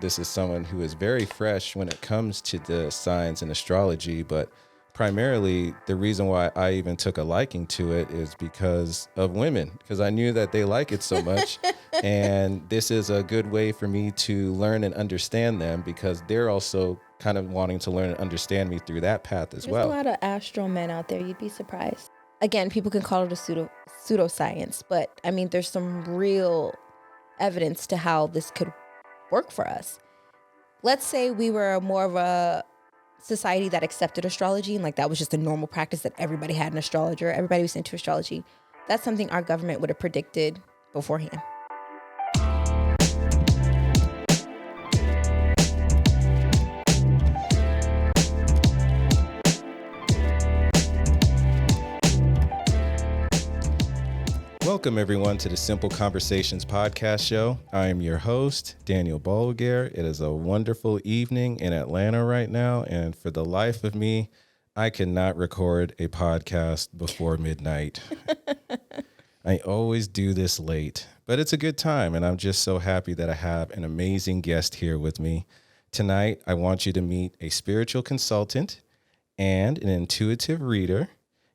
This is someone who is very fresh when it comes to the science and astrology, but primarily the reason why I even took a liking to it is because of women, because I knew that they like it so much. And this is a good way for me to learn and understand them because they're also kind of wanting to learn and understand me through that path as well. There's a lot of astral men out there. You'd be surprised. Again, people can call it a pseudoscience, but I mean, there's some real evidence to how this could work for us. Let's say we were more of a society that accepted astrology and like that was just a normal practice that everybody had an astrologer, everybody was into astrology. That's something our government would have predicted beforehand. Welcome, everyone, to the Simple Conversations podcast show. I am your host, Daniel Bolger. It is a wonderful evening in Atlanta right now, and for the life of me, I cannot record a podcast before midnight. I always do this late, but it's a good time, and I'm just so happy that I have an amazing guest here with me. Tonight, I want you to meet a spiritual consultant and an intuitive reader.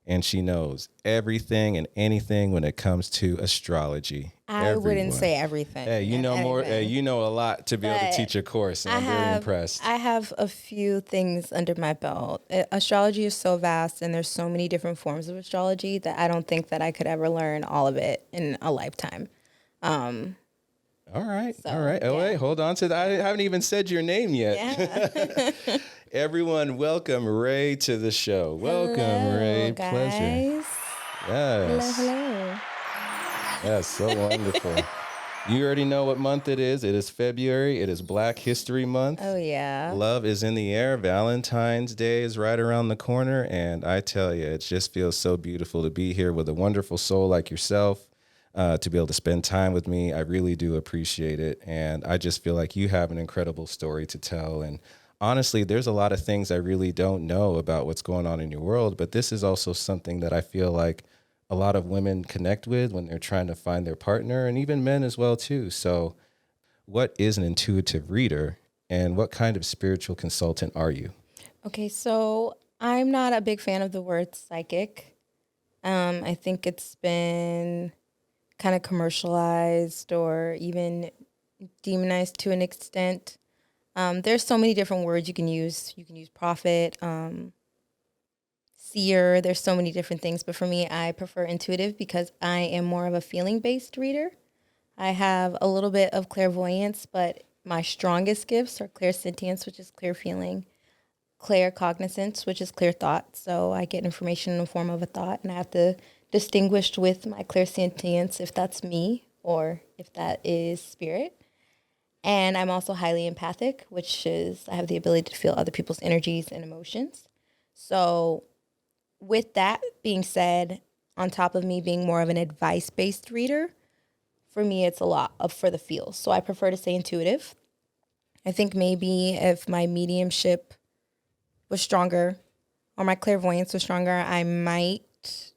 And she knows everything and anything when it comes to astrology. I wouldn't say everything. Hey, you know more. Hey, you know a lot to be able to teach a course, and I'm very impressed. I have a few things under my belt. Astrology is so vast, and there's so many different forms of astrology that I don't think that I could ever learn all of it in a lifetime. All right. Oh, wait, hold on to that. I haven't even said your name yet. Yeah. Everyone, welcome Rae to the show. Welcome, hello, Rae. Guys. Pleasure. Yes. Hello. Yes, so wonderful. You already know what month it is. It is February. It is Black History Month. Oh, yeah. Love is in the air. Valentine's Day is right around the corner. And I tell you, it just feels so beautiful to be here with a wonderful soul like yourself, to be able to spend time with me. I really do appreciate it. And I just feel like you have an incredible story to tell. And honestly, there's a lot of things I really don't know about what's going on in your world, but this is also something that I feel like a lot of women connect with when they're trying to find their partner, and even men as well too. So what is an intuitive reader, and what kind of spiritual consultant are you? Okay, so I'm not a big fan of the word psychic. I think it's been kind of commercialized or even demonized to an extent. There's so many different words you can use. You can use prophet, seer. There's so many different things. But for me, I prefer intuitive because I am more of a feeling-based reader. I have a little bit of clairvoyance, but my strongest gifts are clairsentience, which is clear feeling, claircognizance, which is clear thought. So I get information in the form of a thought, and I have to distinguish with my clairsentience if that's me or if that is spirit. And I'm also highly empathic, which is I have the ability to feel other people's energies and emotions. So with that being said, on top of me being more of an advice-based reader, for me, it's a lot of for the feels. So I prefer to say intuitive. I think maybe if my mediumship was stronger or my clairvoyance was stronger, I might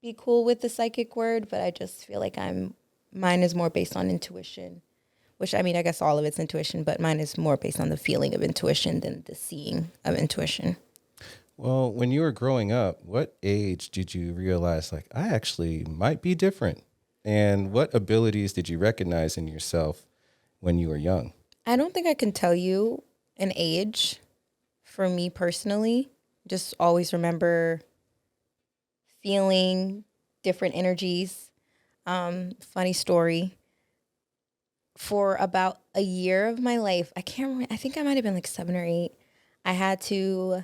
be cool with the psychic word, but I just feel like mine is more based on intuition. Which, I mean, I guess all of it's intuition, but mine is more based on the feeling of intuition than the seeing of intuition. Well, when you were growing up, what age did you realize, like, I actually might be different? And what abilities did you recognize in yourself when you were young? I don't think I can tell you an age for me personally. Just always remember feeling different energies. Funny story. For about a year of my life, I can't remember, I think I might have been like 7 or 8. I had to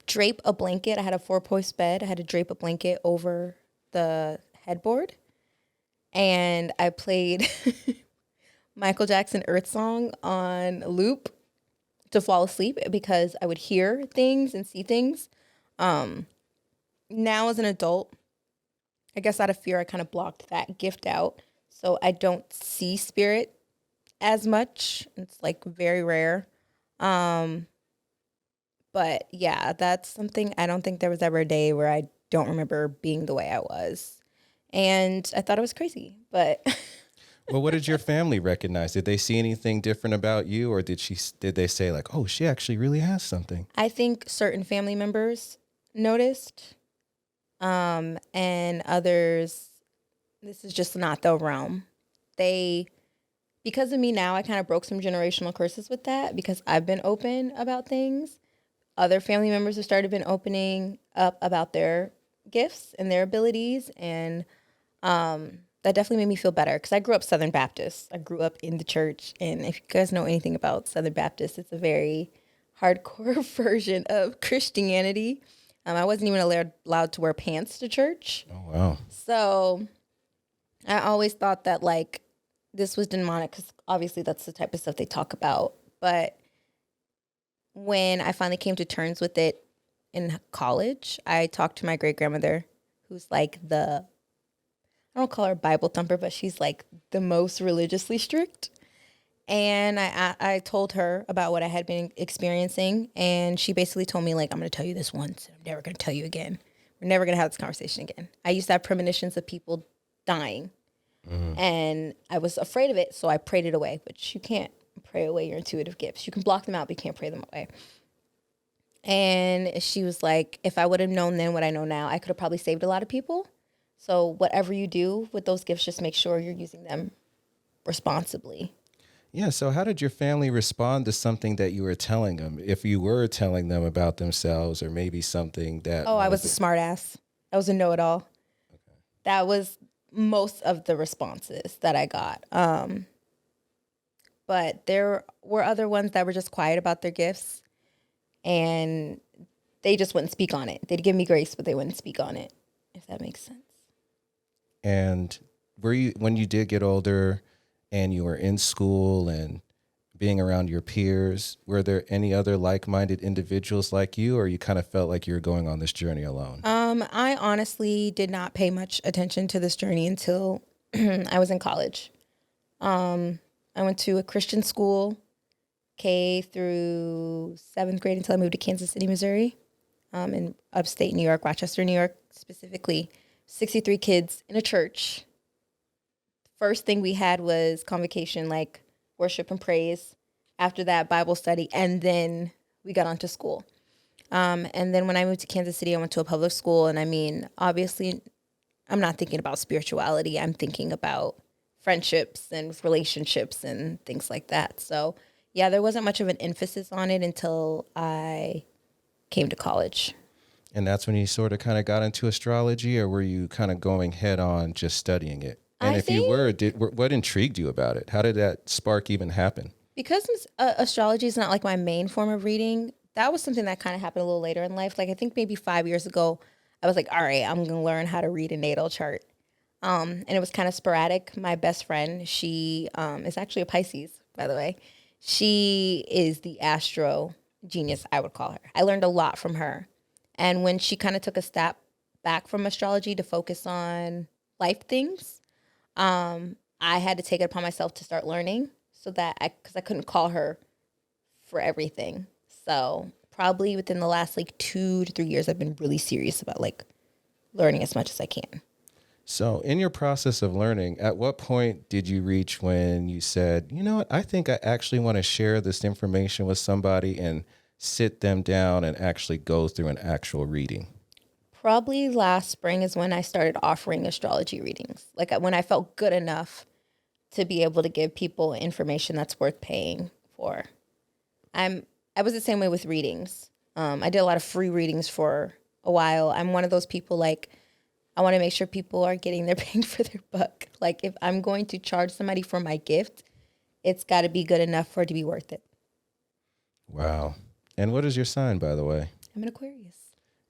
drape a blanket. I had a 4-post bed. I had to drape a blanket over the headboard. And I played Michael Jackson Earth Song on loop to fall asleep because I would hear things and see things. Now as an adult, I guess out of fear, I kind of blocked that gift out. So I don't see spirit as much. It's like very rare. But yeah, that's something. I don't think there was ever a day where I don't remember being the way I was. And I thought it was crazy, but Well, what did your family recognize? Did they see anything different about you, or did they say like, "Oh, she actually really has something"? I think certain family members noticed, and others, this is just not their realm. They, because of me now, I kind of broke some generational curses with that because I've been open about things. Other family members have started been opening up about their gifts and their abilities, and that definitely made me feel better because I grew up Southern Baptist. I grew up in the church, and if you guys know anything about Southern Baptist, it's a very hardcore version of Christianity. I wasn't even allowed to wear pants to church. Oh, wow. So I always thought that like this was demonic because obviously that's the type of stuff they talk about. But when I finally came to terms with it in college, I talked to my great grandmother, who's like I don't call her Bible thumper, but she's like the most religiously strict. And I told her about what I had been experiencing, and she basically told me like, I'm going to tell you this once, I'm never going to tell you again. We're never going to have this conversation again. I used to have premonitions of people dying, and I was afraid of it, so I prayed it away. But you can't pray away your intuitive gifts. You can block them out, but you can't pray them away. And she was like, if I would have known then what I know now, I could have probably saved a lot of people. So whatever you do with those gifts, just make sure you're using them responsibly. Yeah. So how did your family respond to something that you were telling them? If you were telling them about themselves, or maybe something that... Oh, I was a smart ass. I was a know-it-all. Okay. That was most of the responses that I got. But there were other ones that were just quiet about their gifts, and they just wouldn't speak on it. They'd give me grace, but they wouldn't speak on it, if that makes sense. And when you did get older and you were in school and being around your peers, were there any other like-minded individuals like you, or you kind of felt like you were going on this journey alone? I honestly did not pay much attention to this journey until I was in college. I went to a Christian school, K through 7th grade, until I moved to Kansas City, Missouri, in upstate New York, Rochester, New York, specifically. 63 kids in a church. First thing we had was convocation, like worship and praise. After that, Bible study, and then we got onto school. And then when I moved to Kansas City, I went to a public school, and I mean, obviously, I'm not thinking about spirituality. I'm thinking about friendships and relationships and things like that. So, yeah, there wasn't much of an emphasis on it until I came to college. And that's when you sort of kind of got into astrology, or were you kind of going head on just studying it? And if you were, what intrigued you about it? How did that spark even happen? Because astrology is not like my main form of reading, that was something that kind of happened a little later in life. Like I think maybe 5 years ago, I was like, all right, I'm going to learn how to read a natal chart. And it was kind of sporadic. My best friend, she is actually a Pisces, by the way. She is the astro genius, I would call her. I learned a lot from her. And when she kind of took a step back from astrology to focus on life things, I had to take it upon myself to start learning because I couldn't call her for everything. So probably within the last like 2 to 3 years, I've been really serious about like learning as much as I can. So in your process of learning, at what point did you reach when you said, you know what, I think I actually want to share this information with somebody and sit them down and actually go through an actual reading? Probably last spring is when I started offering astrology readings. Like when I felt good enough to be able to give people information that's worth paying for. I was the same way with readings. I did a lot of free readings for a while. I'm one of those people like, I want to make sure people are getting their bang for their buck. Like if I'm going to charge somebody for my gift, it's got to be good enough for it to be worth it. Wow. And what is your sign, by the way? I'm an Aquarius.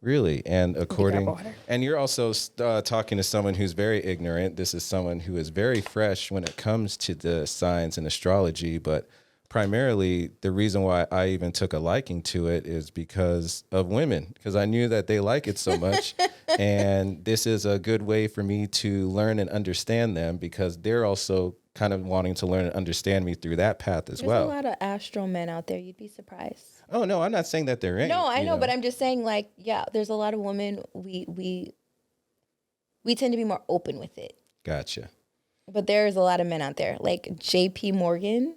Really? And and you're also talking to someone who's very ignorant. This is someone who is very fresh when it comes to the signs and astrology, but primarily the reason why I even took a liking to it is because of women, because I knew that they like it so much. And this is a good way for me to learn and understand them, because they're also kind of wanting to learn and understand me through that path as well. There's a lot of astro men out there. You'd be surprised. Oh, no, I'm not saying that there ain't. No, I know, but I'm just saying, like, yeah, there's a lot of women. We tend to be more open with it. Gotcha. But there's a lot of men out there. Like J.P. Morgan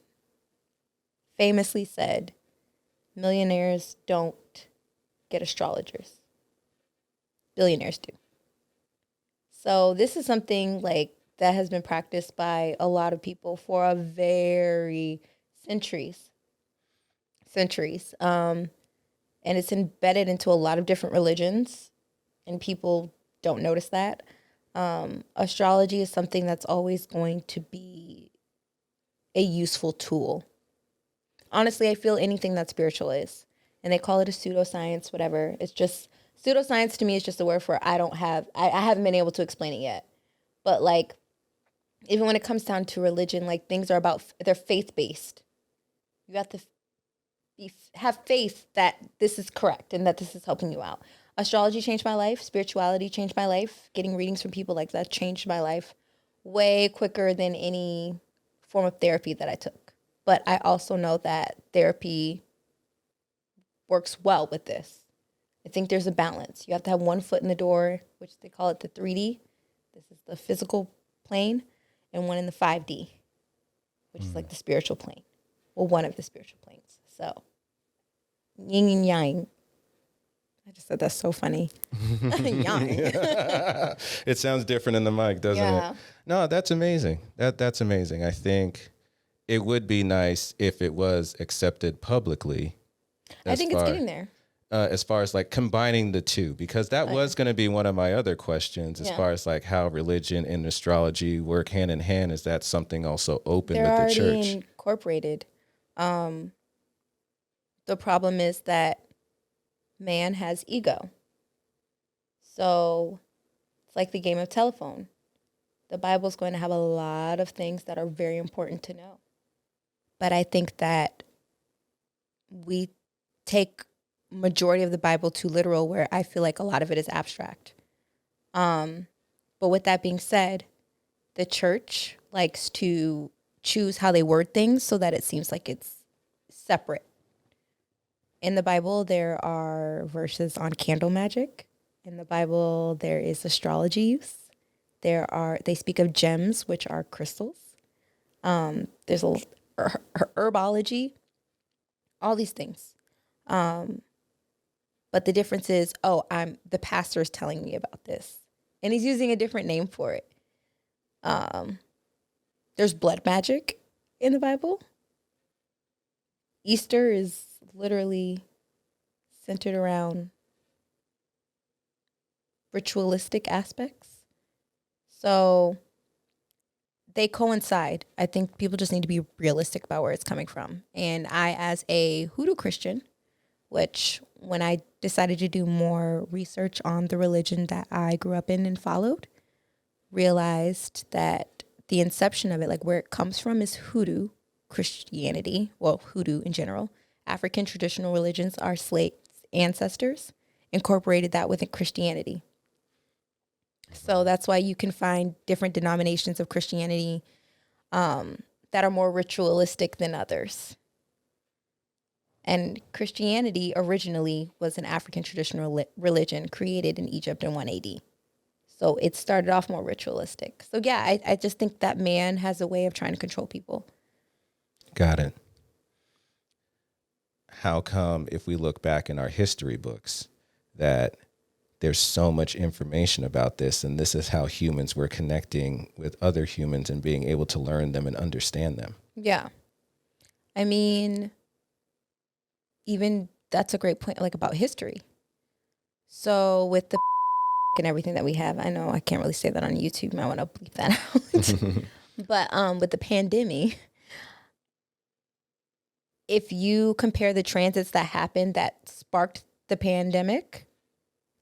famously said, millionaires don't get astrologers. Billionaires do. So this is something like that has been practiced by a lot of people for a very centuries. And it's embedded into a lot of different religions, and people don't notice that. Astrology is something that's always going to be a useful tool. Honestly, I feel anything that's spiritual is. And they call it a pseudoscience, whatever. It's just, pseudoscience to me is just a word for I haven't been able to explain it yet. But like, even when it comes down to religion, like things are they're faith-based. You have to have faith that this is correct and that this is helping you out. Astrology changed my life. Spirituality changed my life. Getting readings from people like that changed my life way quicker than any form of therapy that I took. But I also know that therapy works well with this. I think there's a balance. You have to have one foot in the door, which they call it the 3D. This is the physical plane, and one in the 5D, which is like the spiritual plane. Well, one of the spiritual planes. So, yin and yang. I just said that's so funny. Yang. It sounds different in the mic, doesn't it? No, that's amazing. That's amazing. I think it would be nice if it was accepted publicly. I think it's getting there. As far as like combining the two, because that was going to be one of my other questions as far as like how religion and astrology work hand in hand. Is that something also open with the church? They're already incorporated. The problem is that man has ego. So it's like the game of telephone. The Bible's going to have a lot of things that are very important to know. But I think that we take majority of the Bible too literal, where I feel like a lot of it is abstract. But with that being said, the church likes to choose how they word things so that it seems like it's separate. In the Bible, there are verses on candle magic. In the Bible, there is astrology use. They speak of gems, which are crystals. There's herbology, all these things. But the difference is, the pastor is telling me about this. And he's using a different name for it. There's blood magic in the Bible. Easter is literally centered around ritualistic aspects. So they coincide. I think people just need to be realistic about where it's coming from. And I, as a Hoodoo Christian, which when I decided to do more research on the religion that I grew up in and followed, realized that the inception of it, like where it comes from, is Hoodoo Christianity. Well, Hoodoo in general. African traditional religions, our slave ancestors incorporated that within Christianity. So that's why you can find different denominations of Christianity that are more ritualistic than others. And Christianity originally was an African traditional religion created in Egypt in 1 AD. So it started off more ritualistic. So yeah, I just think that man has a way of trying to control people. Got it. How come, if we look back in our history books, that there's so much information about this, and this is how humans were connecting with other humans and being able to learn them and understand them? Yeah. I mean, even that's a great point, like about history. So with the and everything that we have, I know I can't really say that on YouTube. I want to bleep that out. But with the pandemic, if you compare the transits that happened that sparked the pandemic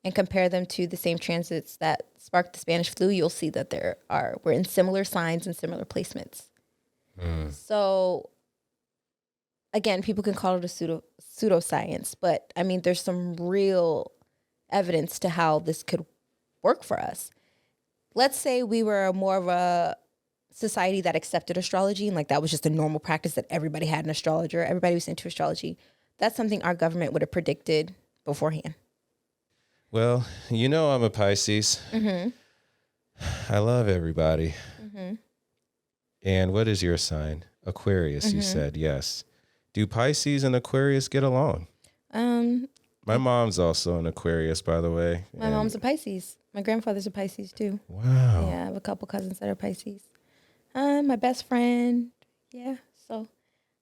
and compare them to the same transits that sparked the Spanish flu, you'll see that we're in similar signs and similar placements. So again, people can call it a pseudoscience, but I mean, there's some real evidence to how this could work for us. Let's say we were more of a society that accepted astrology, and like that was just a normal practice that everybody had an astrologer. Everybody was into astrology. That's something our government would have predicted beforehand. Well, I'm a Pisces. Mm-hmm. I love everybody. Mm-hmm. And what is your sign? Aquarius, you said, yes. Do Pisces and Aquarius get along? Um, My mom's also an Aquarius, by the way. my mom's a Pisces. My grandfather's a Pisces too. Wow. Yeah, I have a couple cousins that are Pisces. My best friend. Yeah, so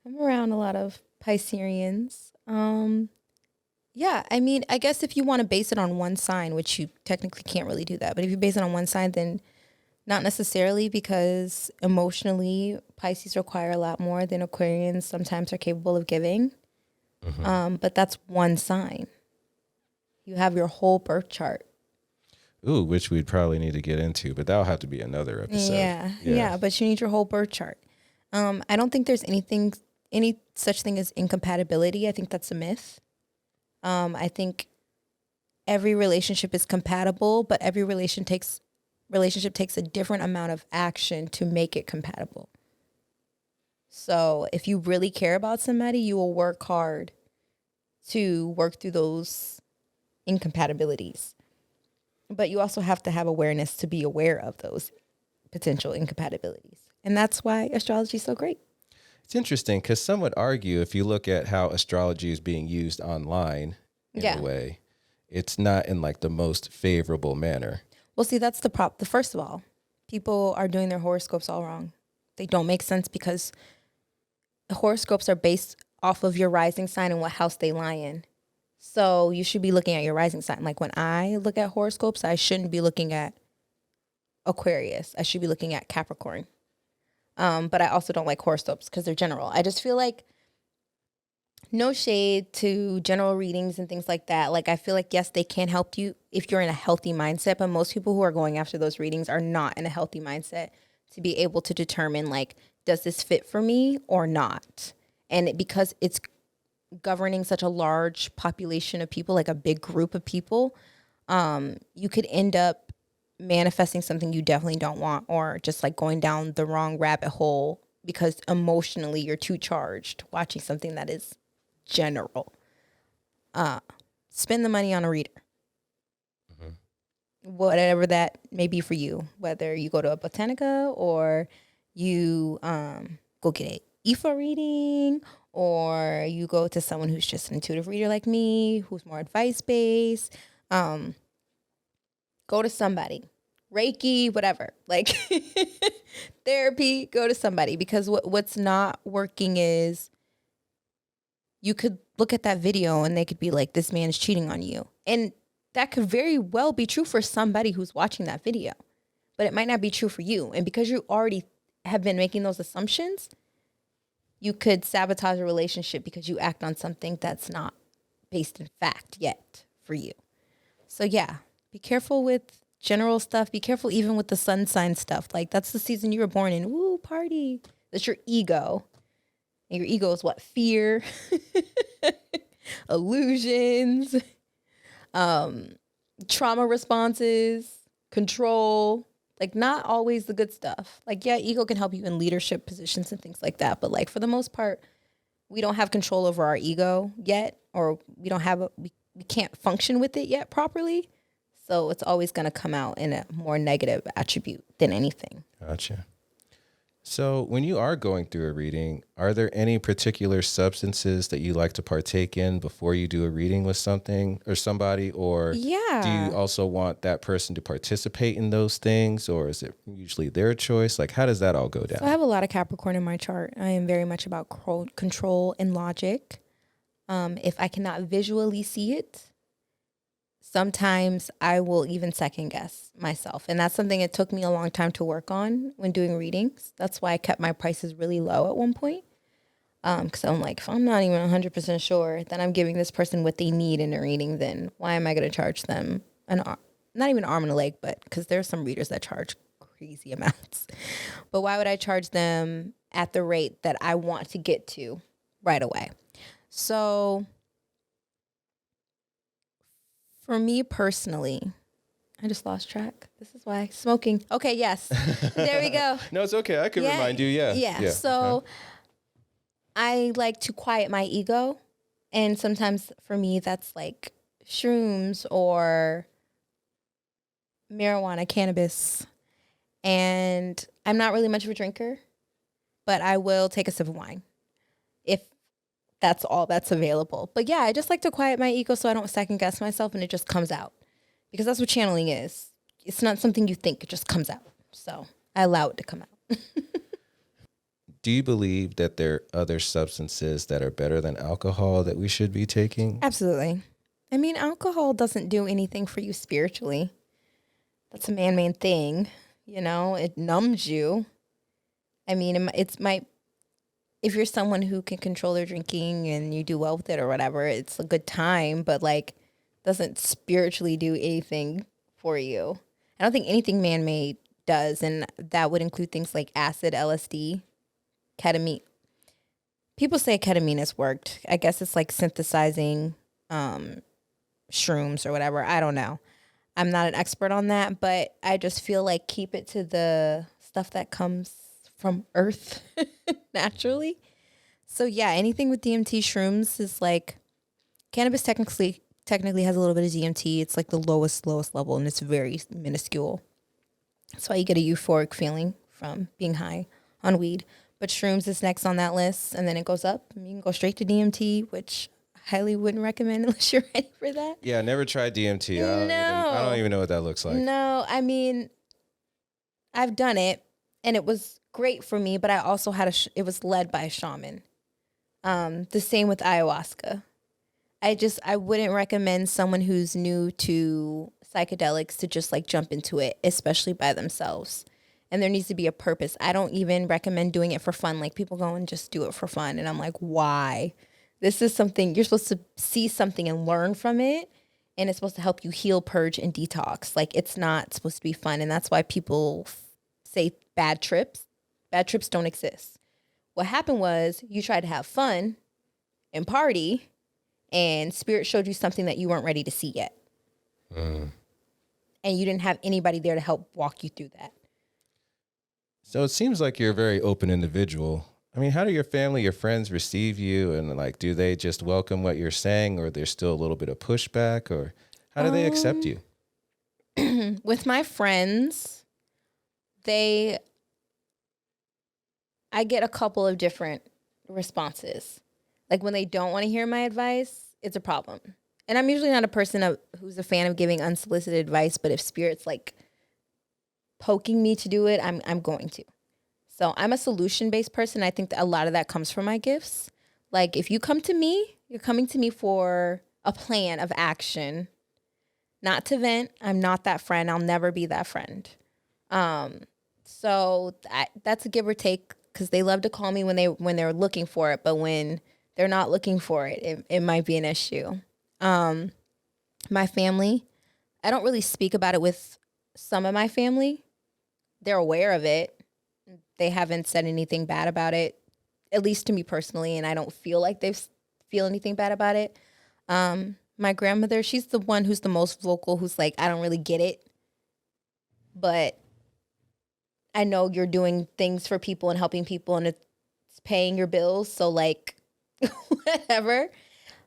I'm around a lot of Pisceans. Yeah, I mean, I guess if you want to base it on one sign, which you technically can't really do that, but if you base it on one sign, then not necessarily, because emotionally, Pisces require a lot more than Aquarians sometimes are capable of giving. But that's one sign. You have your whole birth chart. Ooh, which we'd probably need to get into, but that'll have to be another episode. Yeah, but you need your whole birth chart. I don't think there's any such thing as incompatibility. I think that's a myth. I think every relationship is compatible, but every relationship takes a different amount of action to make it compatible. So if you really care about somebody, you will work hard to work through those incompatibilities. But you also have to have awareness to be aware of those potential incompatibilities. And that's why astrology is so great. It's interesting because some would argue if you look at how astrology is being used online in a way, it's not in like the most favorable manner. Well, see, that's the prop. The first of all, people are doing their horoscopes all wrong. They don't make sense because horoscopes are based off of your rising sign and what house they lie in. So you should be looking at your rising sign. Like when I look at horoscopes, I shouldn't be looking at Aquarius. I should be looking at Capricorn. But I also don't like horoscopes because they're general. I just feel like no shade to general readings and things like that. Like I feel like, yes, they can help you if you're in a healthy mindset, but most people who are going after those readings are not in a healthy mindset to be able to determine like, does this fit for me or not? And because it's governing such a large population of people, like a big group of people, you could end up manifesting something you definitely don't want, or just like going down the wrong rabbit hole because emotionally you're too charged watching something that is general. Spend the money on a reader. Whatever that may be for you, whether you go to a botanica or you go get a IFA reading, or you go to someone who's just an intuitive reader like me, who's more advice based. Go to somebody, Reiki, whatever, like therapy. Go to somebody, because what's not working is you could look at that video and they could be like, this man is cheating on you, and that could very well be true for somebody who's watching that video, but it might not be true for you. And because you already have been making those assumptions, you could sabotage a relationship because you act on something that's not based in fact yet for you. So yeah, be careful with general stuff. Be careful even with the sun sign stuff. Like, that's the season you were born in. Woo, party. That's your ego. And your ego is what? Fear, illusions, trauma responses, control. Like, not always the good stuff. Like, yeah, ego can help you in leadership positions and things like that. But like, for the most part, we don't have control over our ego yet, or we don't have we can't function with it yet properly. So it's always going to come out in a more negative attribute than anything. Gotcha. So when you are going through a reading, are there any particular substances that you like to partake in before you do a reading with something or somebody? Or do you also want that person to participate in those things? Or is it usually their choice? Like, how does that all go down? So I have a lot of Capricorn in my chart. I am very much about control and logic. If I cannot visually see it, sometimes I will even second guess myself. And that's something it took me a long time to work on when doing readings. That's why I kept my prices really low at one point. Because I'm like, if I'm not even 100% sure that I'm giving this person what they need in a reading, then why am I going to charge them not even an arm and a leg, but because there's some readers that charge crazy amounts. But why would I charge them at the rate that I want to get to right away? So for me personally, I just lost track. This is why smoking. Okay, yes. There we go. No, it's okay. I can remind you. Yeah. So I like to quiet my ego. And sometimes for me, that's like shrooms or marijuana, cannabis. And I'm not really much of a drinker. but I will take a sip of wine if that's all that's available. But yeah, I just like to quiet my ego so I don't second guess myself and it just comes out. Because that's what channeling is. It's not something you think, it just comes out. So I allow it to come out. Do you believe that there are other substances that are better than alcohol that we should be taking? Absolutely. I mean, alcohol doesn't do anything for you spiritually. That's a man-made thing. You know, it numbs you. I mean, it's my, if you're someone who can control their drinking and you do well with it or whatever, it's a good time, but like doesn't spiritually do anything for you. I don't think anything man-made does, and that would include things like acid, LSD, ketamine. People say ketamine has worked. I guess it's like synthesizing shrooms or whatever. I don't know. I'm not an expert on that, but I just feel like keep it to the stuff that comes from earth naturally. So yeah, anything with DMT, shrooms is like cannabis technically has a little bit of DMT. It's like the lowest level and it's very minuscule. That's why you get a euphoric feeling from being high on weed. But shrooms is next on that list, and then it goes up. And you can go straight to DMT, which I highly wouldn't recommend unless you're ready for that. Yeah, I never tried DMT. I don't even know what that looks like. No, I mean, I've done it, and it was great for me. But I also had it was led by a shaman. The same with ayahuasca. I wouldn't recommend someone who's new to psychedelics to just like jump into it, especially by themselves. And there needs to be a purpose. I don't even recommend doing it for fun. Like people go and just do it for fun. And I'm like, why? This is something you're supposed to see something and learn from it. And it's supposed to help you heal, purge, and detox. Like it's not supposed to be fun. And that's why people say bad trips. Bad trips don't exist. What happened was you tried to have fun and party, and spirit showed you something that you weren't ready to see yet. And you didn't have anybody there to help walk you through that. So it seems like you're a very open individual. I mean, how do your family, your friends receive you? And like, do they just welcome what you're saying, or there's still a little bit of pushback, or how do they accept you? With my friends, I get a couple of different responses. Like when they don't want to hear my advice, it's a problem. And I'm usually not a person who's a fan of giving unsolicited advice, but if spirit's like poking me to do it, I'm going to. So I'm a solution-based person. I think that a lot of that comes from my gifts. Like if you come to me, you're coming to me for a plan of action, not to vent. I'm not that friend. I'll never be that friend. So that's a give or take, because they love to call me when they're looking for it, but when they're not looking for it, it might be an issue. My family, I don't really speak about it with some of my family. They're aware of it. They haven't said anything bad about it, at least to me personally, and I don't feel like they feel anything bad about it. My grandmother, she's the one who's the most vocal, who's like, I don't really get it, but I know you're doing things for people and helping people and it's paying your bills, so like, whatever.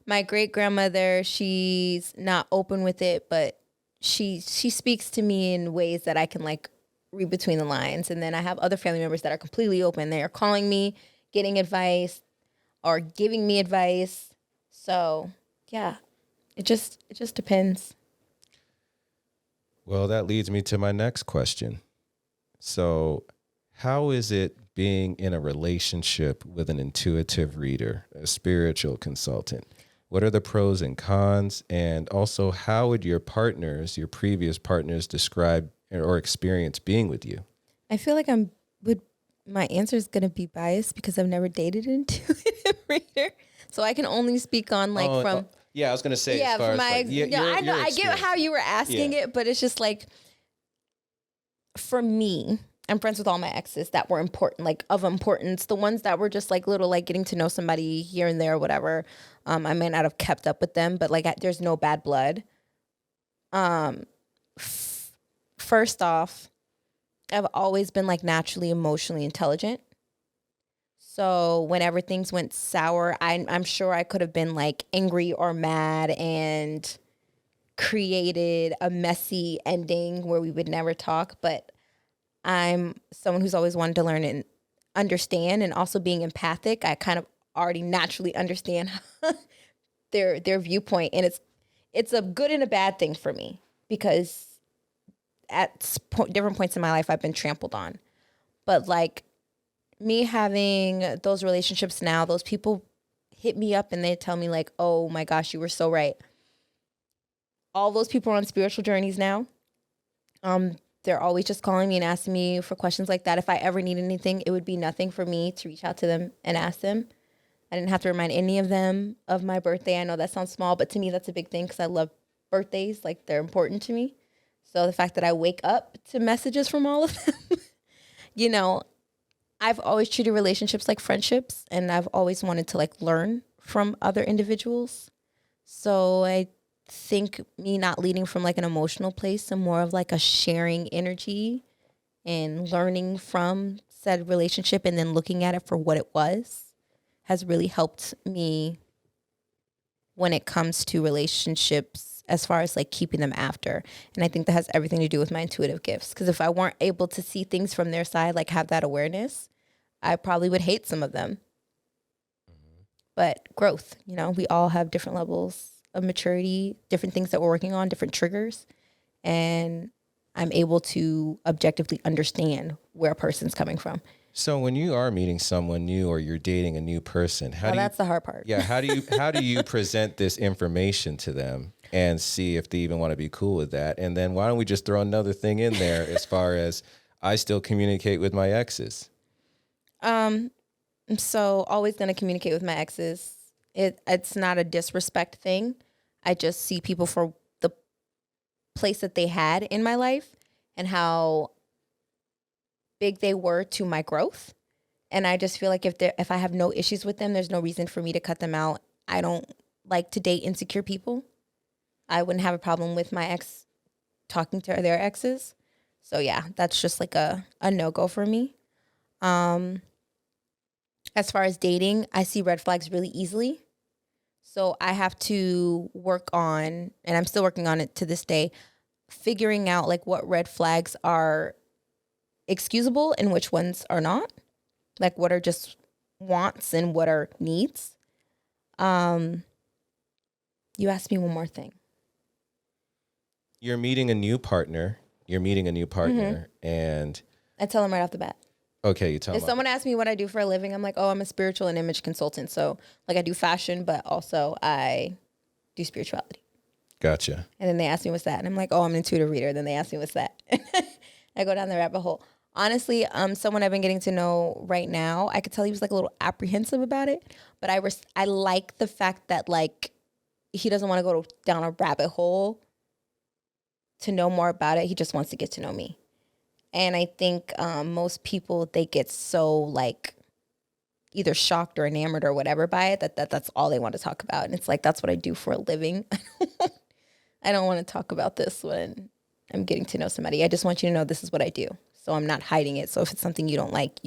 My great grandmother, she's not open with it, but she speaks to me in ways that I can like read between the lines. And then I have other family members that are completely open. They are calling me, getting advice, or giving me advice. So yeah, it just depends. Well, that leads me to my next question. So how is it being in a relationship with an intuitive reader, a spiritual consultant? What are the pros and cons? And also, how would your previous partners describe or experience being with you? I feel like my answer is going to be biased because I've never dated an intuitive reader. So I can only speak on yeah, I was going to say, yeah, as far from as I know, I get how you were asking it, but it's just like, for me, I'm friends with all my exes that were important, like of importance. The ones that were just like little, like getting to know somebody here and there or whatever. I may not have kept up with them, but like there's no bad blood. First off, I've always been like naturally emotionally intelligent. So whenever things went sour, I'm sure I could have been like angry or mad and created a messy ending where we would never talk, but I'm someone who's always wanted to learn, and understand, and also being empathic, I kind of already naturally understand their viewpoint, and it's a good and a bad thing for me because at different points in my life I've been trampled on. But like me having those relationships now, those people hit me up and they tell me like, "Oh my gosh, you were so right." All those people are on spiritual journeys now. They're always just calling me and asking me for questions like that. If I ever need anything, it would be nothing for me to reach out to them and ask them. I didn't have to remind any of them of my birthday. I know that sounds small, but to me, that's a big thing because I love birthdays. Like, they're important to me. So the fact that I wake up to messages from all of them, you know, I've always treated relationships like friendships, and I've always wanted to like learn from other individuals. So I think me not leading from like an emotional place and more of like a sharing energy and learning from said relationship and then looking at it for what it was has really helped me when it comes to relationships as far as like keeping them after. And I think that has everything to do with my intuitive gifts. Because if I weren't able to see things from their side, like have that awareness, I probably would hate some of them. But growth, you know, we all have different levels of maturity, different things that we're working on, different triggers. And I'm able to objectively understand where a person's coming from. So when you are meeting someone new or you're dating a new person, That's the hard part. Yeah, how do you present this information to them and see if they even want to be cool with that? And then why don't we just throw another thing in there as far as I still communicate with my exes? I'm so always going to communicate with my exes. It's not a disrespect thing. I just see people for the place that they had in my life and how big they were to my growth. And I just feel like if I have no issues with them, there's no reason for me to cut them out. I don't like to date insecure people. I wouldn't have a problem with my ex talking to their exes. So yeah, that's just like a no-go for me. As far as dating, I see red flags really easily. So I have to work on, and I'm still working on it to this day, figuring out like what red flags are excusable and which ones are not. Like what are just wants and what are needs. You asked me one more thing. You're meeting a new partner. And I tell them right off the bat. Okay, you tell If them. someone asks me what I do for a living, I'm like, oh, I'm a spiritual and image consultant. So like I do fashion, but also I do spirituality. Gotcha. And then they ask me what's that. And I'm like, oh, I'm an intuitive reader. Then they ask me what's that. I go down the rabbit hole. Honestly, someone I've been getting to know right now, I could tell he was like a little apprehensive about it, but I like the fact that like he doesn't want to go down a rabbit hole to know more about it. He just wants to get to know me. And I think most people, they get so like either shocked or enamored or whatever by it that's all they want to talk about. And it's like, that's what I do for a living. I don't want to talk about this when I'm getting to know somebody. I just want you to know this is what I do. So I'm not hiding it. So if it's something you don't like,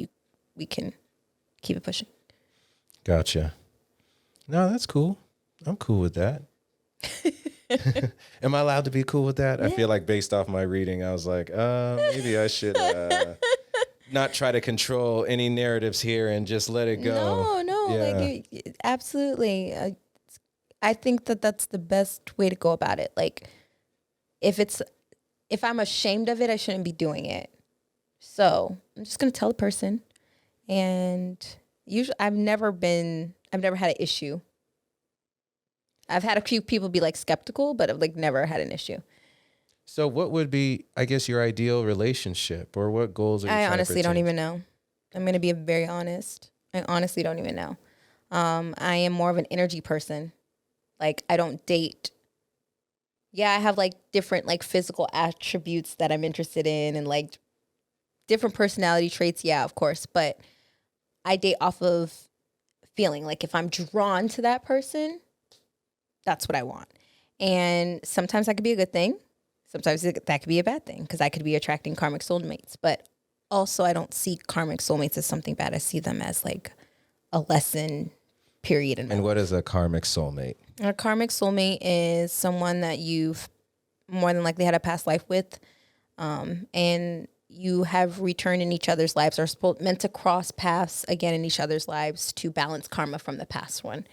we can keep it pushing. Gotcha. No, that's cool. I'm cool with that. Am I allowed to be cool with that? Yeah. I feel like based off my reading, I was like, maybe I should not try to control any narratives here and just let it go. No, yeah. Like absolutely. I think that's the best way to go about it. Like if I'm ashamed of it, I shouldn't be doing it. So I'm just going to tell the person. And usually I've never had an issue. I've had a few people be like skeptical, but I've like never had an issue. So what would be, I guess, your ideal relationship, or what goals are you trying to honestly don't even know. I'm going to be very honest. I honestly don't even know. I am more of an energy person. Like I don't date. Yeah, I have like different like physical attributes that I'm interested in and like different personality traits. Yeah, of course. But I date off of feeling. Like if I'm drawn to that person, that's what I want. And sometimes that could be a good thing. Sometimes that could be a bad thing because I could be attracting karmic soulmates. But also I don't see karmic soulmates as something bad. I see them as like a lesson period. And what is a karmic soulmate? A karmic soulmate is someone that you've more than likely had a past life with. And you have returned in each other's lives, are meant to cross paths again in each other's lives to balance karma from the past one.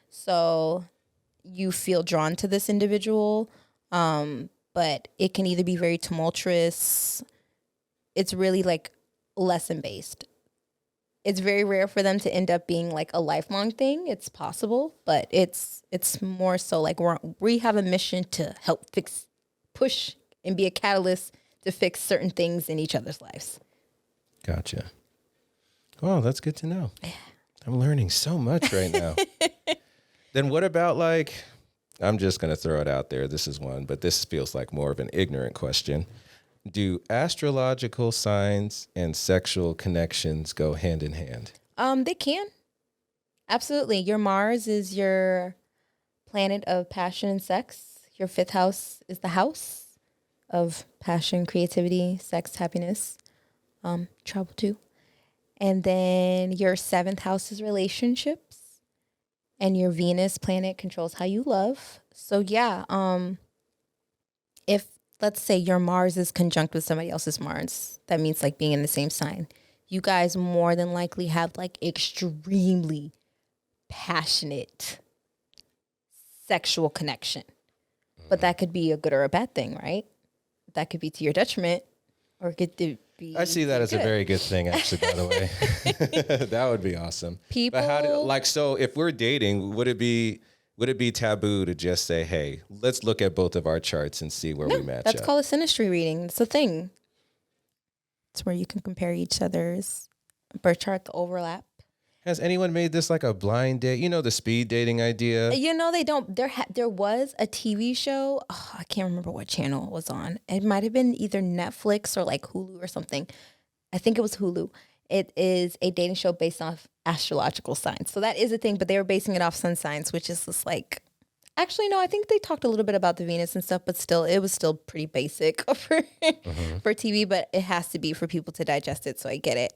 So you feel drawn to this individual, but it can either be very tumultuous. It's really like lesson based. It's very rare for them to end up being like a lifelong thing. It's possible, but it's more so like we have a mission to help push, and be a catalyst to fix certain things in each other's lives. Gotcha. Well, that's good to know. I'm learning so much right now. Then what about like, I'm just going to throw it out there. This is one, but this feels like more of an ignorant question. Do astrological signs and sexual connections go hand in hand? They can. Absolutely. Your Mars is your planet of passion and sex. Your 5th house is the house of passion, creativity, sex, happiness, travel too. And then your 7th house is relationships. And your Venus planet controls how you love. So yeah, if let's say your Mars is conjunct with somebody else's Mars, that means like being in the same sign. You guys more than likely have like extremely passionate sexual connection. But that could be a good or a bad thing, right? That could be to your detriment, or it could be. I see that as a very good thing, actually, by the way. That would be awesome. People, but so if we're dating, would it be taboo to just say, hey, let's look at both of our charts and see where we match up? That's called a synastry reading. It's a thing. It's where you can compare each other's birth chart, the overlap. Has anyone made this like a blind date? You know, the speed dating idea? You know, they don't. There was a TV show. Oh, I can't remember what channel it was on. It might have been either Netflix or like Hulu or something. I think it was Hulu. It is a dating show based off astrological signs. So that is a thing, but they were basing it off sun signs, which is just like, actually, no, I think they talked a little bit about the Venus and stuff, but still, it was still pretty basic for TV, but it has to be for people to digest it. So I get it.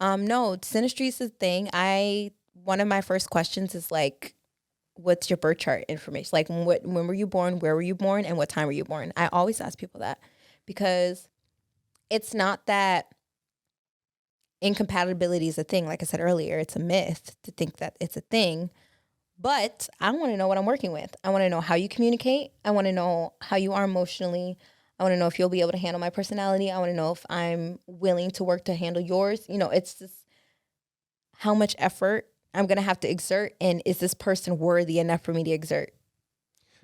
No, synastry is a thing. One of my first questions is like, what's your birth chart information? Like, when were you born? Where were you born? And what time were you born? I always ask people that, because it's not that incompatibility is a thing. Like I said earlier, it's a myth to think that it's a thing. But I want to know what I'm working with. I want to know how you communicate. I want to know how you are emotionally. I want to know if you'll be able to handle my personality. I want to know if I'm willing to work to handle yours. You know, it's just how much effort I'm going to have to exert. And is this person worthy enough for me to exert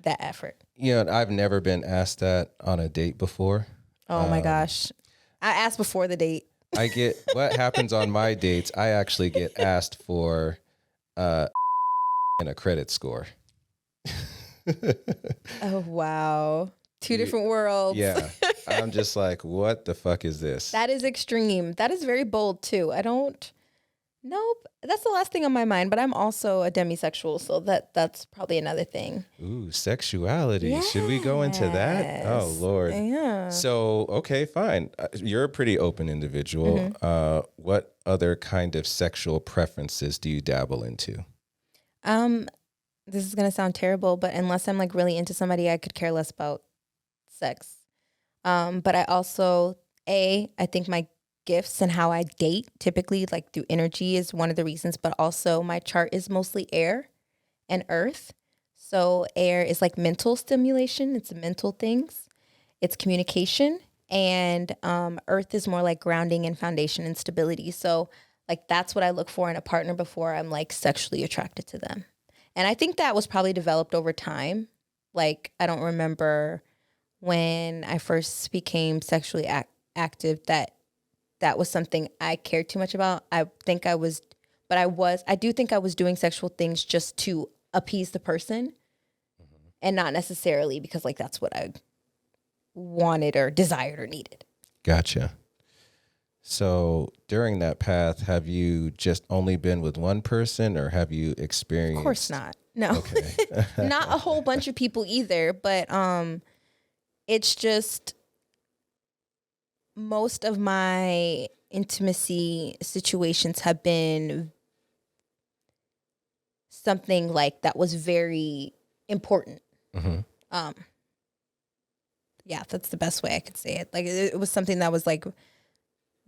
that effort? You know, I've never been asked that on a date before. Oh my gosh. I asked before the date. I get what happens on my dates. I actually get asked for and a credit score. Oh, wow. Two different worlds. Yeah. I'm just like, what the fuck is this? That is extreme. That is very bold too. Nope. That's the last thing on my mind, but I'm also a demisexual, so that's probably another thing. Ooh, sexuality. Yes. Should we go into that? Oh, Lord. Yeah. So, okay, fine. You're a pretty open individual. Mm-hmm. What other kind of sexual preferences do you dabble into? This is going to sound terrible, but unless I'm like really into somebody, I could care less about sex. But I also, I think my gifts and how I date typically like through energy is one of the reasons, but also my chart is mostly air and earth. So air is like mental stimulation. It's mental things. It's communication. And earth is more like grounding and foundation and stability. So like that's what I look for in a partner before I'm like sexually attracted to them. And I think that was probably developed over time. Like I don't remember when I first became sexually active that was something I cared too much about. I do think I was doing sexual things just to appease the person and not necessarily because like that's what I wanted or desired or needed. Gotcha. So during that path, have you just only been with one person or have you experienced? Of course not. No. Okay. Not a whole bunch of people either, but it's just most of my intimacy situations have been something like that was very important. Mm-hmm. Yeah, that's the best way I could say it. Like it was something that was like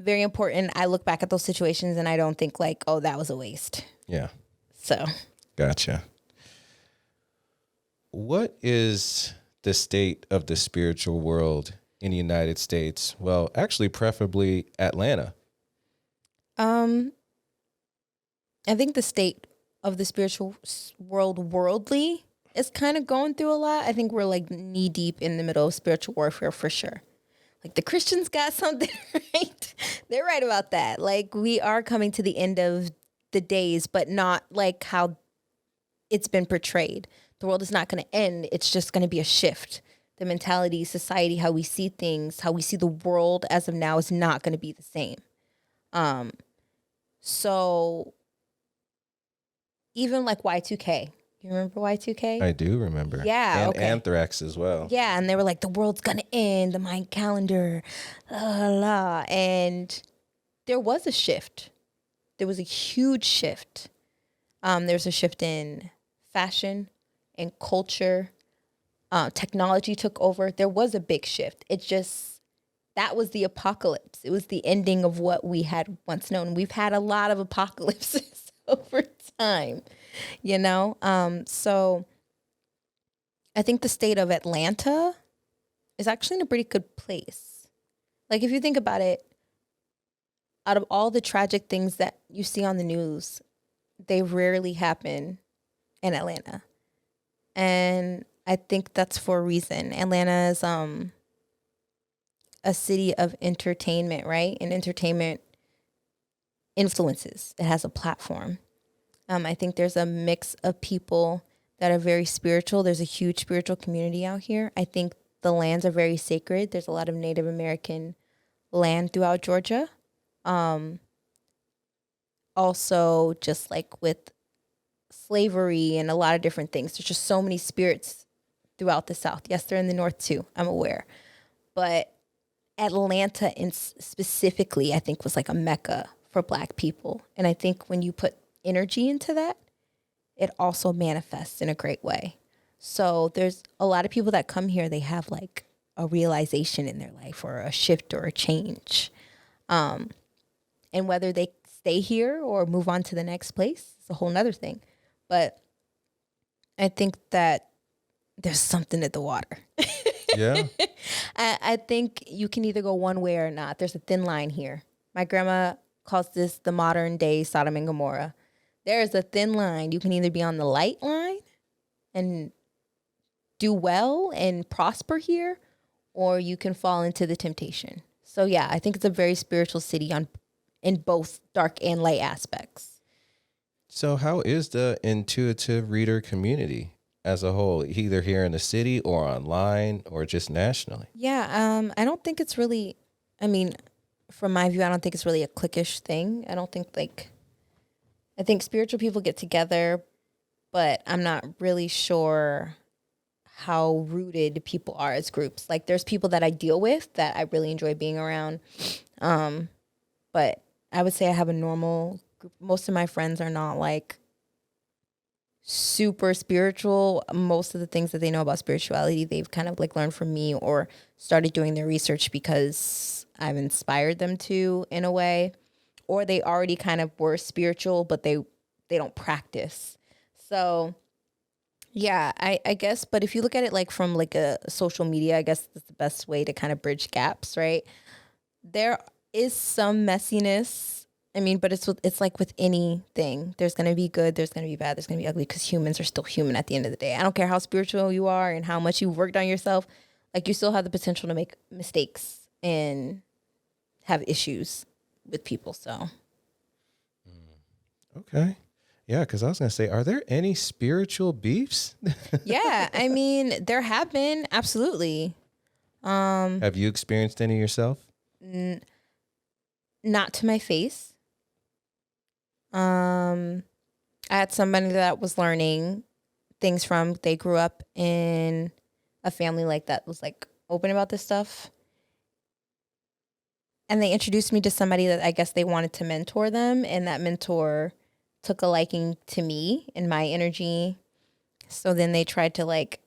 very important. I look back at those situations and I don't think like, oh, that was a waste. Yeah. So. Gotcha. What is the state of the spiritual world in the United States? Well, actually, preferably Atlanta. I think the state of the spiritual world worldly is kind of going through a lot. I think we're like knee deep in the middle of spiritual warfare for sure. Like the Christians got something right. They're right about that. Like we are coming to the end of the days, but not like how it's been portrayed. The world is not going to end. It's just going to be a shift. The mentality, society, how we see things, how we see the world as of now is not going to be the same. So even like Y2K, you remember Y2K? I do remember. Yeah. And okay. anthrax as well. Yeah. And they were like, the world's going to end, the Mayan calendar, la, la, la. And there was a shift. There was a huge shift. There's a shift in fashion, in culture. Technology took over. There was a big shift. It just, that was the apocalypse. It was the ending of what we had once known. We've had a lot of apocalypses over time, you know? So I think the state of Atlanta is actually in a pretty good place. Like if you think about it, out of all the tragic things that you see on the news, they rarely happen in Atlanta. And I think that's for a reason. Atlanta is a city of entertainment, right? And entertainment influences. It has a platform. I think there's a mix of people that are very spiritual. There's a huge spiritual community out here. I think the lands are very sacred. There's a lot of Native American land throughout Georgia. Also, just like with slavery and a lot of different things, there's just so many spirits throughout the South. Yes, they're in the North too, I'm aware. But Atlanta specifically, I think, was like a mecca for Black people. And I think when you put energy into that, it also manifests in a great way. So there's a lot of people that come here, they have like a realization in their life or a shift or a change. And whether they stay here or move on to the next place is a whole nother thing. But I think that there's something at the water. Yeah. I think you can either go one way or not. There's a thin line here. My grandma calls this the modern day Sodom and Gomorrah. There is a thin line. You can either be on the light line and do well and prosper here, or you can fall into the temptation. So yeah, I think it's a very spiritual city in both dark and light aspects. So how is the intuitive reader community as a whole, either here in the city or online or just nationally? Yeah, I don't think it's really, I mean, from my view, I don't think it's really a cliquish thing. I think spiritual people get together, but I'm not really sure how rooted people are as groups. Like there's people that I deal with that I really enjoy being around. But I would say I have a normal group. Most of my friends are not like super spiritual. Most of the things that they know about spirituality, they've kind of like learned from me or started doing their research because I've inspired them to in a way, or they already kind of were spiritual, but they don't practice. So yeah, I guess, but if you look at it like from like a social media, I guess that's the best way to kind of bridge gaps, right? There is some messiness. I mean, but it's like with anything. There's going to be good, there's going to be bad, there's going to be ugly because humans are still human at the end of the day. I don't care how spiritual you are and how much you've worked on yourself. Like you still have the potential to make mistakes and have issues with people. So. Okay. Yeah, because I was going to say, are there any spiritual beefs? Yeah, I mean, there have been, absolutely. Have you experienced any yourself? Not to my face. I had somebody that was learning things from, they grew up in a family like that was like open about this stuff. And they introduced me to somebody that I guess they wanted to mentor them. And that mentor took a liking to me and my energy. So then they tried to like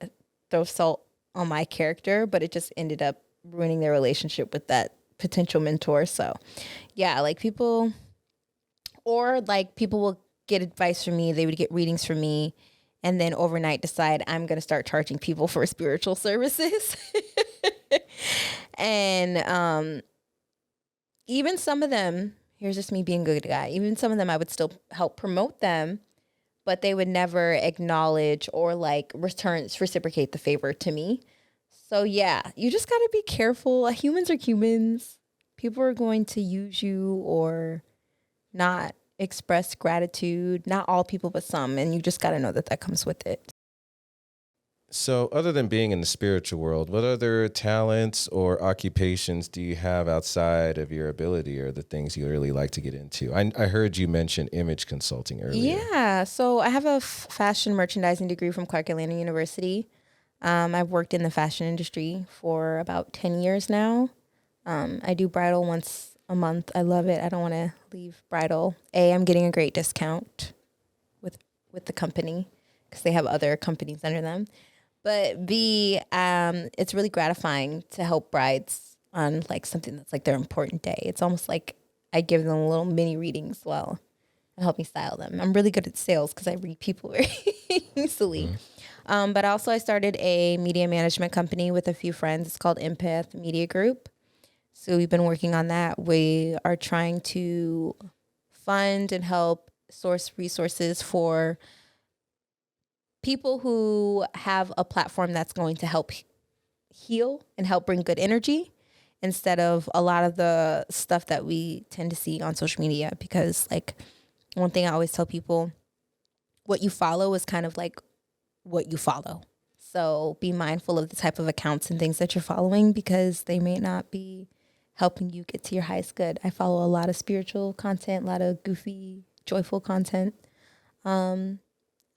throw salt on my character, but it just ended up ruining their relationship with that potential mentor. So yeah, like people will get advice from me. They would get readings from me and then overnight decide I'm going to start charging people for spiritual services. And even some of them, here's just me being a good guy, even some of them I would still help promote them, but they would never acknowledge or like reciprocate the favor to me. So yeah, you just got to be careful. Humans are humans. People are going to use you or not express gratitude. Not all people, but some. And you just got to know that comes with it. So other than being in the spiritual world, what other talents or occupations do you have outside of your ability or the things you really like to get into? I heard you mention image consulting earlier. Yeah. So I have a fashion merchandising degree from Clark Atlanta University. I've worked in the fashion industry for about 10 years now. I do bridal once a month. I love it. I don't want to leave bridal. I'm getting a great discount with the company because they have other companies under them. But B, it's really gratifying to help brides on like something that's like their important day. It's almost like I give them little mini readings while and help me style them. I'm really good at sales because I read people very easily. But also I started a media management company with a few friends. It's called Empath Media Group. So we've been working on that. We are trying to fund and help source resources for people who have a platform that's going to help heal and help bring good energy instead of a lot of the stuff that we tend to see on social media. Because like one thing I always tell people, what you follow is kind of like what you follow. So be mindful of the type of accounts and things that you're following because they may not be helping you get to your highest good. I follow a lot of spiritual content, a lot of goofy, joyful content.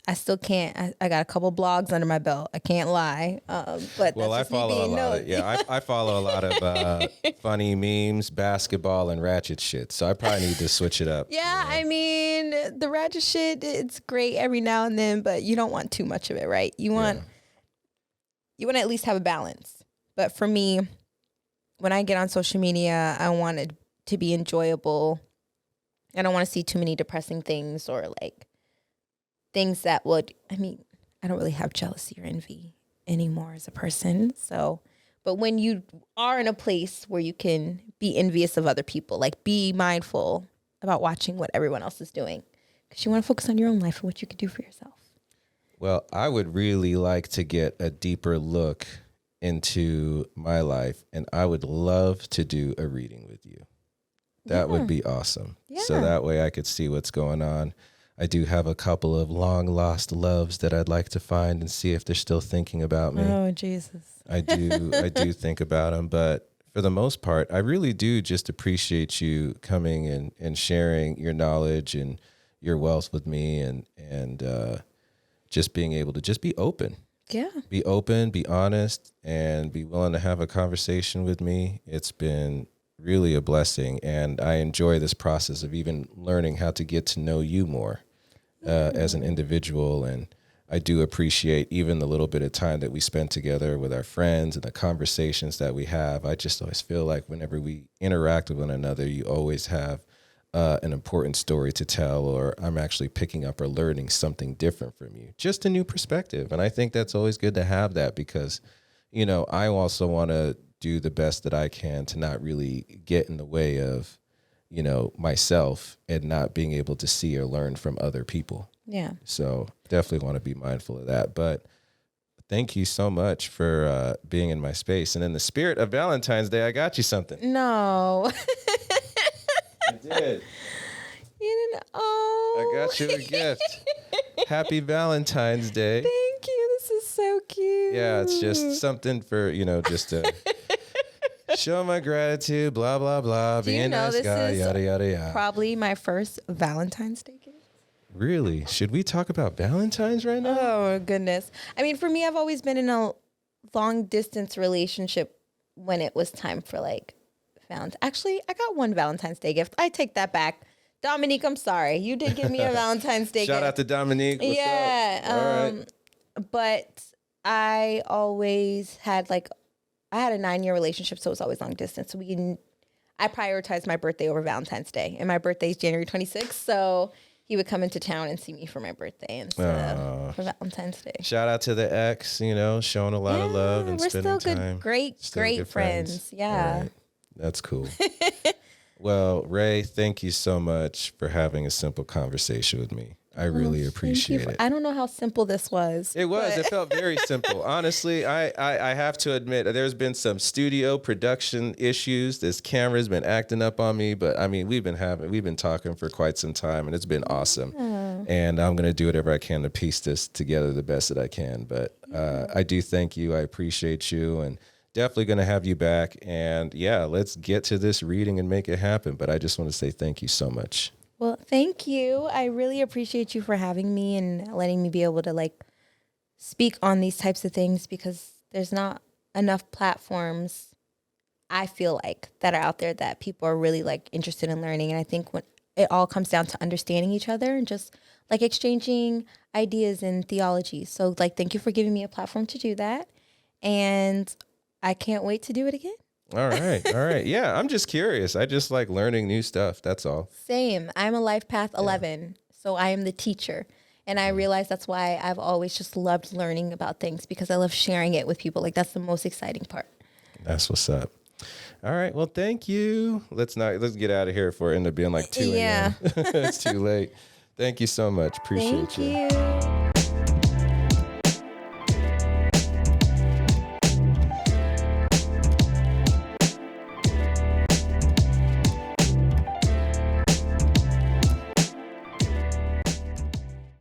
I still can't. I got a couple blogs under my belt. I can't lie. But Well, I follow a lot of, I follow a lot of funny memes, basketball, and ratchet shit. So I probably need to switch it up. Yeah, I mean, the ratchet shit, it's great every now and then, but you don't want too much of it, right? You want to at least have a balance. But for me, when I get on social media, I want it to be enjoyable. I don't want to see too many depressing things or like things that would, I mean, I don't really have jealousy or envy anymore as a person. So, but when you are in a place where you can be envious of other people, like be mindful about watching what everyone else is doing because you want to focus on your own life and what you can do for yourself. Well, I would really like to get a deeper look into my life, and I would love to do a reading with you. That would be awesome. Yeah. So that way I could see what's going on. I do have a couple of long lost loves that I'd like to find and see if they're still thinking about me. Oh, Jesus. I do think about them, but for the most part, I really do just appreciate you coming and sharing your knowledge and your wealth with me and just being able to just be open. Yeah. Be open, be honest, and be willing to have a conversation with me. It's been really a blessing, and I enjoy this process of even learning how to get to know you more as an individual. And I do appreciate even the little bit of time that we spend together with our friends and the conversations that we have. I just always feel like whenever we interact with one another, you always have an important story to tell, or I'm actually picking up or learning something different from you, just a new perspective. And I think that's always good to have that because, you know, I also want to do the best that I can to not really get in the way of, you know, myself and not being able to see or learn from other people. Yeah. So definitely want to be mindful of that. But thank you so much for being in my space. And in the spirit of Valentine's Day, I got you something. No. I did. You didn't. Oh. I got you a gift. Happy Valentine's Day. Thank you. This is so cute. Yeah, it's just something for, you know, just to show my gratitude, blah, blah, blah. Do be a nice guy, yada, yada, yada. Probably my first Valentine's Day gift. Really? Should we talk about Valentine's right now? Oh, goodness. I mean, for me, I've always been in a long distance relationship when it was time for like Valentine's. Actually, I got one Valentine's Day gift. I take that back. Dominique, I'm sorry. You did give me a Valentine's Day gift. Shout out to Dominique. What's up? All right. But I always had I had a 9-year relationship, so it was always long distance. So I prioritize my birthday over Valentine's Day, and my birthday is January 26th. So he would come into town and see me for my birthday instead of for Valentine's Day. Shout out to the ex, showing a lot of love and we're spending still time. Great friends. Yeah. All right. That's cool. Well, Rae, thank you so much for having a simple conversation with me. I really appreciate it. I don't know how simple this was. It was. It felt very simple. Honestly, I have to admit, there's been some studio production issues. This camera's been acting up on me, but I mean, we've been talking for quite some time, and it's been awesome. And I'm going to do whatever I can to piece this together the best that I can. But I do thank you. I appreciate you, and definitely going to have you back. And yeah, let's get to this reading and make it happen. But I just want to say thank you so much. Well, thank you. I really appreciate you for having me and letting me be able to speak on these types of things, because there's not enough platforms, I feel like, that are out there that people are really interested in learning. And I think when it all comes down to understanding each other and just exchanging ideas and theology. So thank you for giving me a platform to do that. And I can't wait to do it again. All right. Yeah, I'm just curious. I just like learning new stuff. That's all. Same. I'm a life path 11, so I am the teacher. And I realize that's why I've always just loved learning about things, because I love sharing it with people. That's the most exciting part. That's what's up. All right. Well, thank you. Let's get out of here before it end up being 2 a.m. It's too late. Thank you so much. Appreciate you. Thank you.